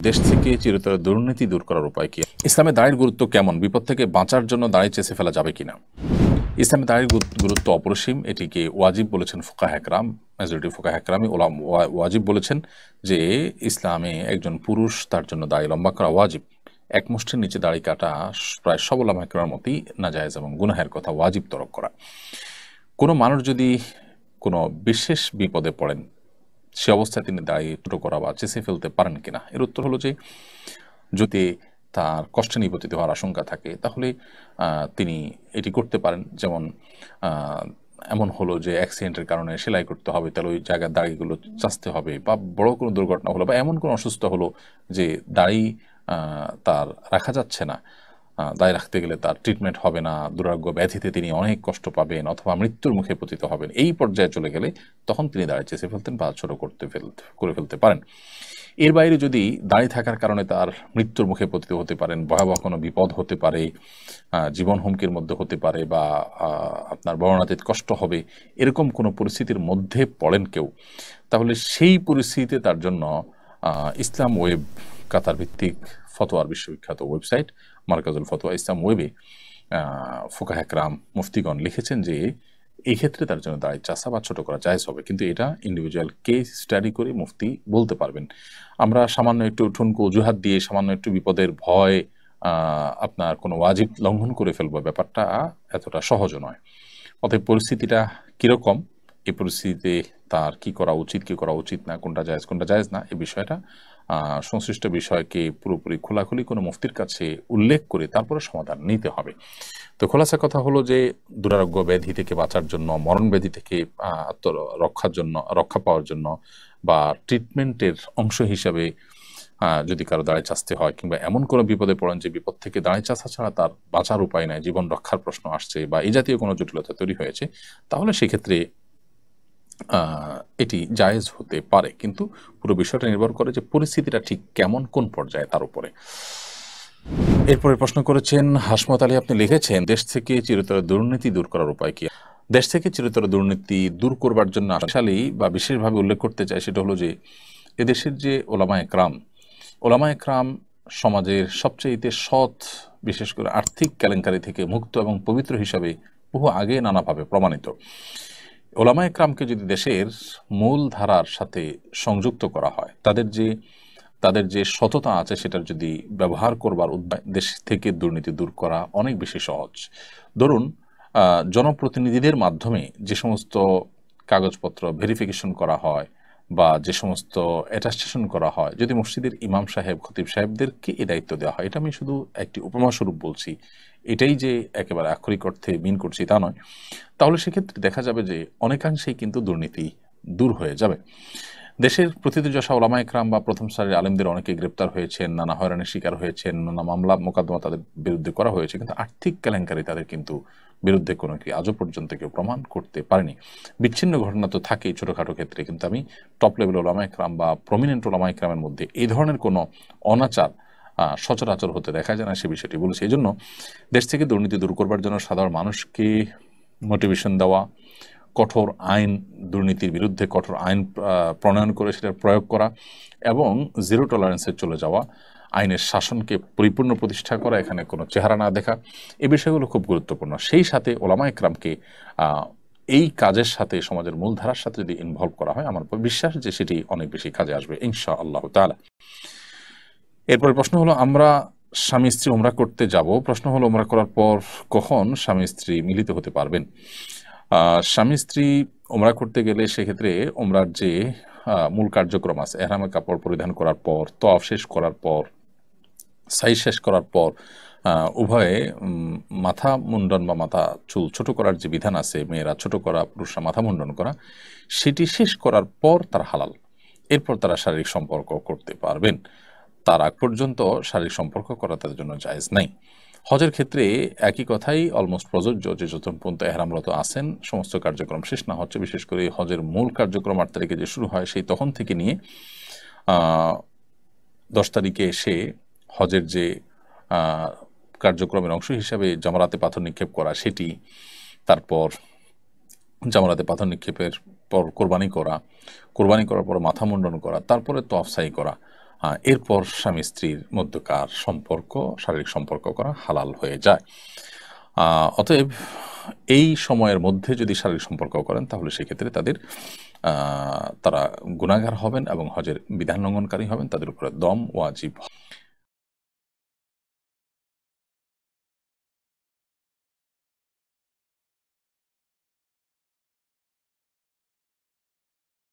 দেশ থেকে চিরতরে দুর্নীতি দূর করার উপায় কি? ইসলামে দাড়ির গুরুত্ব কেমন? বিপদ থেকে বাঁচার জন্য দাড়ি চেঁচে ফেলা যাবে কিনা? ইসলামে দাড়ির গুরুত্ব অপরিসীম। এটিকে ওয়াজিব বলেছেন ফুকাহা একরাম। মেজরিটি ফুকাহা একরামই ওয়াজিব বলেছেন যে ইসলামে একজন পুরুষ তার জন্য দাড়ি লম্বা করা ওয়াজিব। এক মুষ্টির নিচে দাড়ি কাটা প্রায় সব উলামা একরামের মতোই নাজায়েজ এবং গুনাহের কথা ওয়াজিব তরক করা। কোনো মানুষ যদি কোনো বিশেষ বিপদে পড়েন, সে অবস্থায় তিনি দাড়ি ছোটো করা বা চেঁচে ফেলতে পারেন কিনা? এর উত্তর হলো যে যদি তার কষ্টে নিপতিত হওয়ার আশঙ্কা থাকে তাহলে তিনি এটি করতে পারেন। যেমন এমন হলো যে অ্যাক্সিডেন্টের কারণে সেলাই করতে হবে, তাহলে ওই জায়গার দাড়িগুলো চাচতে হবে, বা বড় কোনো দুর্ঘটনা হলো বা এমন কোনো অসুস্থ হলো যে দাড়ি তার রাখা যাচ্ছে না, দায় রাখতে গেলে তার ট্রিটমেন্ট হবে না, দুরারোগ্য ব্যাধিতে তিনি অনেক কষ্ট পাবেন অথবা মৃত্যুর মুখে পতিত হবেন, এই পর্যায়ে চলে গেলে তখন তিনি দাড়ি চেঁচে ফেলতেন বা ছোটো করে ফেলতে পারেন। এর বাইরে যদি দাড়ি থাকার কারণে তার মৃত্যুর মুখে পতিত হতে পারেন, ভয়াবহ কোনো বিপদ হতে পারে, জীবন হুমকির মধ্যে হতে পারে, বা আপনার বর্ণাতীত কষ্ট হবে, এরকম কোনো পরিস্থিতির মধ্যে পড়েন কেউ, তাহলে সেই পরিস্থিতিতে তার জন্য ইসলাম ওয়েব, কাতার ভিত্তিক ফতোয়ার বিশ্ববিখ্যাত ওয়েবসাইট মার্কাজুল ফতোয়া ইসলাম ওয়েবে ফুকাহা একরাম মুফতিগণ লিখেছেন যে এই ক্ষেত্রে তার জন্য দাড়ি চাচা বা ছোট করা জায়েজ হবে, কিন্তু এটা ইন্ডিভিজুয়াল কেস স্টাডি করে মুফতি বলতে পারবেন। আমরা সামান্য একটু ঠুনকো অজুহাত দিয়ে সামান্য একটু বিপদের ভয় আপনার কোনো ওয়াজিব লঙ্ঘন করে ফেলবো, ব্যাপারটা এতটা সহজ নয়। অতএব পরিস্থিতিটা কীরকম, এই পরিস্থিতিতে তার কি করা উচিত, কি করা উচিত না, কোনটা জায়েজ না, এই বিষয়টা সংশ্লিষ্ট বিষয়কে পুরোপুরি খোলাখুলি কোনো মুফতির কাছে উল্লেখ করে তারপরে সমাধান নিতে হবে। তো খোলাসা কথা হলো যে দুরারোগ্য ব্যাধি থেকে বাঁচার জন্য, মরণ ব্যাধি থেকে রক্ষা পাওয়ার জন্য বা ট্রিটমেন্টের অংশ হিসাবে যদি কারো দাড়ি চাচতে হয়, কিংবা এমন কোনো বিপদে পড়েন যে বিপদ থেকে দাড়ি চাচা ছাড়া তার বাঁচার উপায় নাই, জীবন রক্ষার প্রশ্ন আসছে বা এই জাতীয় কোনো জটিলতা তৈরি হয়েছে, তাহলে সেক্ষেত্রে এটি জায়েজ হতে পারে। কিন্তু পুরো বিষয়টা নির্ভর করে যে পরিস্থিতিটা ঠিক কেমন, কোন পর্যায়ে, তার উপরে। এরপরে প্রশ্ন করেছেন হাসমত আলী, আপনি লিখেছেন দেশ থেকে চিরতরে দুর্নীতি দূর করার উপায় কি? দেশ থেকে চিরতরে দুর্নীতি দূর করবার জন্য আসলেই বা বিশেষভাবে উল্লেখ করতে চাই সেটা হলো যে এদেশের যে ওলামা একরাম সমাজের সবচেয়ে সৎ, বিশেষ করে আর্থিক কেলেঙ্কারি থেকে মুক্ত এবং পবিত্র হিসাবে বহু আগে নানাভাবে প্রমাণিত। ওলামা একরামকে যদি দেশের মূল ধারার সাথে সংযুক্ত করা হয়, তাদের যে সততা আছে সেটার যদি ব্যবহার করবার উদ্যোগ, দেশ থেকে দুর্নীতি দূর করা অনেক বেশি সহজ। ধরুন জনপ্রতিনিধিদের মাধ্যমে যে সমস্ত কাগজপত্র ভেরিফিকেশন করা হয় বা যে সমস্ত অ্যাটাস্টেশন করা হয়, যদি মসজিদের ইমাম সাহেব, খতিব সাহেবদেরকে এই দায়িত্ব দেওয়া হয়, এটা আমি শুধু একটি উপমাস্বরূপ বলছি, এটাই যে একেবারে আক্ষরিক অর্থে মিন করছি তা নয়, তাহলে সেক্ষেত্রে দেখা যাবে যে অনেকাংশেই কিন্তু দুর্নীতি দূর হয়ে যাবে। দেশের প্রথিতযশা ওলামা একরাম বা প্রথম সারির আলেমদের অনেকে গ্রেপ্তার হয়েছেন, নানা হয়রানির শিকার হয়েছেন, নানা মামলা মোকদ্দমা তাদের বিরুদ্ধে করা হয়েছে, কিন্তু আর্থিক কেলেঙ্কারি তাদের কিন্তু বিরুদ্ধে কোনো কি আজও পর্যন্ত কেউ প্রমাণ করতে পারেনি। বিচ্ছিন্ন ঘটনা তো থাকেই ছোটোখাটো ক্ষেত্রে, কিন্তু আমি টপ লেভেল ওলামা একরাম বা প্রমিনেন্ট ওলামা একরামের মধ্যে এই ধরনের কোনো অনাচার সচরাচর হতে দেখা যায় না, সে বিষয়টি বলেছি। এই জন্য দেশ থেকে দুর্নীতি দূর করবার জন্য সাধারণ মানুষকে মোটিভেশন দেওয়া, কঠোর আইন, দুর্নীতির বিরুদ্ধে কঠোর আইন প্রণয়ন করে সেটার প্রয়োগ করা এবং জিরো টলারেন্সে চলে যাওয়া, আইনের শাসনকে পরিপূর্ণ প্রতিষ্ঠা করা, এখানে কোনো চেহারা না দেখা, এই বিষয়গুলো খুব গুরুত্বপূর্ণ। সেই সাথে ওলামা একরামকে এই কাজের সাথে সমাজের মূলধারার সাথে যদি ইনভলভ করা হয়, আমার বিশ্বাস যে সেটি অনেক বেশি কাজে আসবে ইনশাআল্লাহ তাআলা। এরপরে প্রশ্ন হলো, আমরা স্বামী স্ত্রী উমরা করতে যাব, প্রশ্ন হলো উমরা করার পর কখন স্বামী স্ত্রী মিলিত হতে পারবেন? স্বামী স্ত্রী উমরা করতে গেলে সেক্ষেত্রে উমরার যে মূল কার্যক্রম আছে, এহরামের কাপড় পরিধান করার পর, তওয়াফ শেষ করার পর, সাই শেষ করার পর উভয়ে মাথা মুন্ডন বা মাথা চুল ছোট করার যে বিধান আছে, মেয়েরা ছোট করা, পুরুষরা মাথা মুন্ডন করা, সেটি শেষ করার পর তারা হালাল। এরপর তারা শারীরিক সম্পর্ক করতে পারবেন। তার আগ পর্যন্ত শারীরিক সম্পর্ক করা তাদের জন্য জায়েজ নাই। হজের ক্ষেত্রে একই কথাই অলমোস্ট প্রযোজ্য, যে যতক্ষণ পর্যন্ত এহরামরত আছেন, সমস্ত কার্যক্রম শেষ না হচ্ছে, বিশেষ করে হজের মূল কার্যক্রম 8 তারিখে যে শুরু হয়, সেই তখন থেকে নিয়ে 10 তারিখে এসে হজের যে কার্যক্রমের অংশ হিসাবে জামারাতে পাথর নিক্ষেপ করা, সেটি, তারপর জামারাতে পাথর নিক্ষেপের পর কোরবানি করার পর মাথা মুন্ডন করা, তারপরে তওয়াফ সাই করা, এরপর স্বামী স্ত্রীর মধ্যকার সম্পর্ক, শারীরিক সম্পর্ক করা হালাল হয়ে যায়। অতএব এই সময়ের মধ্যে যদি শারীরিক সম্পর্ক করেন তাহলে সেক্ষেত্রে তারা গুনাহগার হবেন এবং হজের বিধান লঙ্ঘনকারী হবেন, তাদের উপরে দম ওয়াজিব।